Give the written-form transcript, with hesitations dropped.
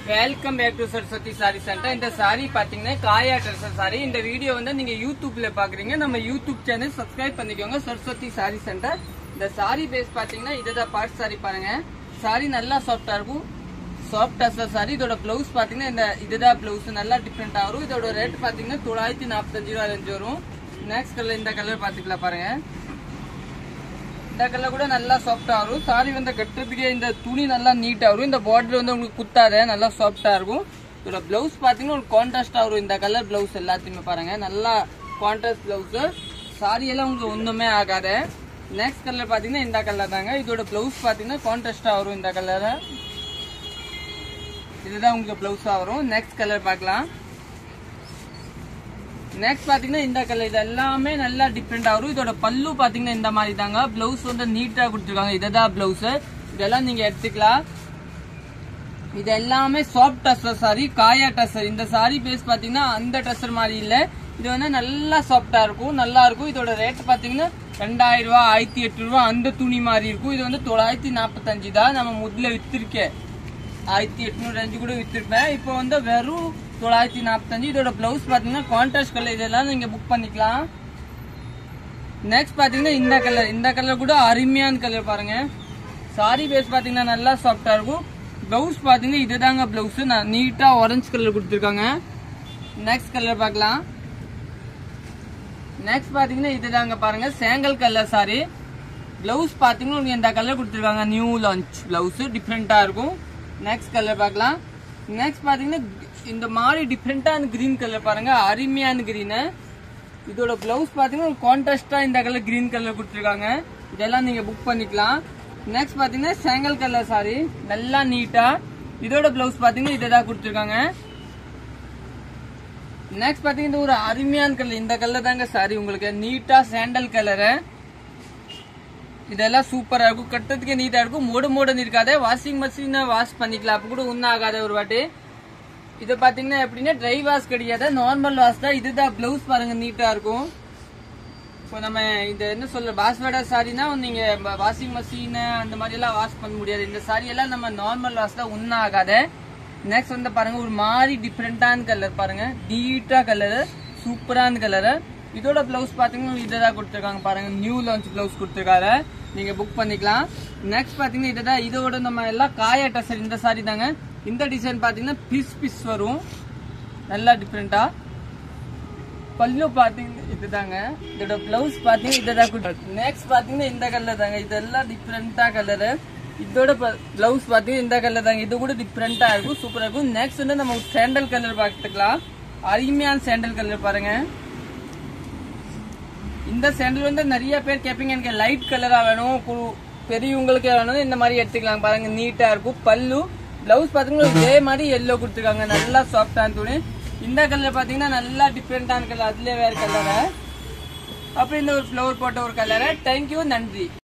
Welcome back to Saraswati sari centre. இந்த சாரி பாத்தீங்கன்னா காயா ட்ரெஸ் சாரி. இந்த வீடியோ வந்து நீங்க யூடியூப்ல பாக்குறீங்க. நம்ம யூடியூப் சேனல் சப்ஸ்கிரைப் பண்ணிக்கோங்க, சரஸ்வதி சாரி சென்டர். இந்த சாரி பேஸ் பாத்தீங்கன்னா இதுதான் பார்ட் சாரி பாருங்க. சாரி நல்லா சாஃப்டா இருக்கும், சாஃப்ட் டசர் சாரி. இதோட பிளவுஸ் பாத்தீங்கன்னா இந்த இதுதான் பிளவுஸ், நல்லா டிஃப்ரெண்டா வரும். இதோட ரேட் பாத்தீங்கன்னா 945 ரூபாய் ரேஞ்ச் வரும். நெக்ஸ்ட் கலர் இந்த கலர் பாத்துக்கலாம் பாருங்க. இந்த கலர் கூட நல்லா சாஃப்டா வரும். சாரி வந்து கட்டுறதுக்கே இந்த துணி நல்லா நீட்டா வரும். இந்த பார்டர் வந்து உங்களுக்கு குத்தாத நல்லா சாஃப்டா இருக்கும். இதோட பிளவுஸ் பாத்தீங்கன்னா ஒரு கான்ட்ராஸ்டா வரும். இந்த கலர் பிளவுஸ் எல்லாத்தையுமே பாருங்க, நல்லா கான்ட்ராஸ்ட் பிளவுஸ். சாரி எல்லாம் உங்களுக்கு ஒண்ணுமே ஆகாது. நெக்ஸ்ட் கலர் பாத்தீங்கன்னா இந்த கலர் தாங்க. இதோட பிளவுஸ் பாத்தீங்கன்னா கான்ட்ராஸ்டா வரும். இந்த கலர் இதுதான் உங்களுக்கு பிளவுஸா வரும். நெக்ஸ்ட் கலர் பார்க்கலாம். நெக்ஸ்ட் பாத்தீங்கன்னா இந்த கலர், இது எல்லாமே நல்லா டிஃப்ரெண்டா வரும். இதோட பல்லு பாத்தீங்கன்னா இந்த மாதிரி தாங்க. பிளவுஸ் வந்து நீட்டா கொடுத்துருக்காங்க. இதுதான் பிளவுஸ். இதெல்லாம் நீங்க எடுத்துக்கலாம். இது எல்லாமே சாஃப்ட் டசர் சாரி, காயா டசர். இந்த சாரி பேஸ் பாத்தீங்கன்னா அந்த டசர் மாதிரி இல்ல, இது வந்து நல்லா சாஃப்டா இருக்கும், நல்லா இருக்கும். இதோட ரேட் பாத்தீங்கன்னா 2000 ரூபாய் 1008 ரூபாய் அந்த துணி மாதிரி இருக்கும். இது வந்து 945 தான். நம்ம முதல்ல வித்திருக்கேன் 1800 ரேஞ்சு கூட வித்திருப்பேன். இப்போ வந்து வெறும் 945. இதோட பிளவுஸ் பாத்தீங்கன்னா கான்ட்ராஸ்ட் கலர். இதெல்லாம் நீங்க புக் பண்ணிக்கலாம். நெக்ஸ்ட் பாத்தீங்கன்னா இந்த கலர், இந்த கலர் கூட அருமையான கலர் பாருங்க. சாரி பேஸ் பாத்தீங்கன்னா நல்லா சாஃப்டா இருக்கும். பிளவுஸ் பாத்தீங்கன்னா இதுதாங்க பிளவுஸ், நீட்டா ஆரஞ்சு கலர் கொடுத்துருக்காங்க. நெக்ஸ்ட் கலர் பார்க்கலாம். நெக்ஸ்ட் பாத்தீங்கன்னா இதுதாங்க பாருங்க, சேங்கல் கலர் சாரி. பிளவுஸ் பாத்தீங்கன்னா இந்த கலர் கொடுத்துருக்காங்க. நியூ லான்ச் பிளவுஸ், டிஃப்ரெண்டா இருக்கும். நெக்ஸ்ட் கலர் பார்க்கலாம். நெக்ஸ்ட் பாத்தீங்கன்னா இந்த மாதிரி டிஃப்ரெண்டான கிரீன் கலர் பாருங்க, அருமையான கிரீன். இதோட பிளவுஸ் பாத்தீங்கன்னா கான்ட்ராஸ்டா இந்த கலர் கிரீன் கலர் கொடுத்துருக்காங்க. இதெல்லாம் நீங்க புக் பண்ணிக்கலாம். நெக்ஸ்ட் பாத்தீங்கன்னா சேங்கல் கலர் சாரி, நல்லா நீட்டா. இதோட பிளவுஸ் பாத்தீங்கன்னா இததான் கொடுத்துருக்காங்க. நெக்ஸ்ட் பாத்தீங்கன்னா ஒரு அருமையான கலர், இந்த கலர் தாங்க சாரி உங்களுக்கு, நீட்டா சாண்டல் கலரு. இதெல்லாம் சூப்பரா இருக்கும், கட்டுறதுக்கே நீட்டா இருக்கும், மோடுன்னு இருக்காது. வாஷிங் மிஷின் வாஷ் பண்ணிக்கலாம், அப்ப கூட ஒன்னும் ஆகாத ஒரு வாட்டி. இது பாத்தீங்கன்னா எப்படின்னா ட்ரை வாஷ் கிடையாது, நார்மல் வாஷ் தான். இதுதான் பிளவுஸ் பாருங்க, நீட்டா இருக்கும். இப்போ நம்ம இந்த என்ன சொல்ல பாஸ்வேர்டா சாரினா நீங்க வாஷிங் மிஷின் அந்த மாதிரி எல்லாம் வாஷ் பண்ண முடியாது. இந்த சாரி எல்லாம் நம்ம நார்மல் வாஷ் தான், ஒன்னும் ஆகாது. நெக்ஸ்ட் வந்து பாருங்க ஒரு மாதிரி டிஃப்ரெண்டான கலர் பாருங்க, நீட்டா கலரு, சூப்பரான கலரு. இதோட பிளவுஸ் பாத்தீங்கன்னா இததான் கொடுத்துருக்காங்க பாருங்க, நியூ லான்ச் பிளவுஸ் கொடுத்துருக்காரு, நீங்க புக் பண்ணிக்கலாம். நெக்ஸ்ட் பாத்தீங்கன்னா இதுதான், இதோட நம்ம எல்லாம் காயா டசர் இந்த சாரி தாங்க. இந்த டிசைன் பாத்தீங்கன்னா பீஸ் வரும், நல்லா டிஃப்ரெண்டா. பல்லு பாத்தீங்கன்னா இதுதாங்க. இதோட பிளவுஸ் பாத்தீங்கன்னா இததான் கொடுத்து. நெக்ஸ்ட் பாத்தீங்கன்னா இந்த கலர் தாங்க, இதெல்லாம் டிஃப்ரெண்டா கலரு. இதோட பிளவுஸ் பாத்தீங்கன்னா இந்த கலர் தாங்க, இது கூட டிஃப்ரெண்டா இருக்கும், சூப்பரா இருக்கும். நெக்ஸ்ட் வந்து நம்ம சாண்டல் கலர் பாத்துக்கலாம். அருமையான சாண்டல் கலர் பாருங்க. இந்த சாண்டல் வந்து நிறைய பேர் கேட்பீங்க, எனக்கு லைட் கலரா வேணும், பெரியவங்களுக்கு வேணும், இந்த மாதிரி எடுத்துக்கலாம் பாருங்க, நீட்டா இருக்கும். பல்லு பிளவுஸ் பாத்தீங்கன்னா இதே மாதிரி எல்லோ கொடுத்துருக்காங்க, நல்லா சாஃப்டான துணி. இந்த கலர் பாத்தீங்கன்னா நல்லா டிஃப்ரெண்டான கலர், அதுல வேற கலர். அப்புறம் இந்த ஒரு ஃபிளவர் போட்ட ஒரு கலர். தேங்க்யூ, நன்றி.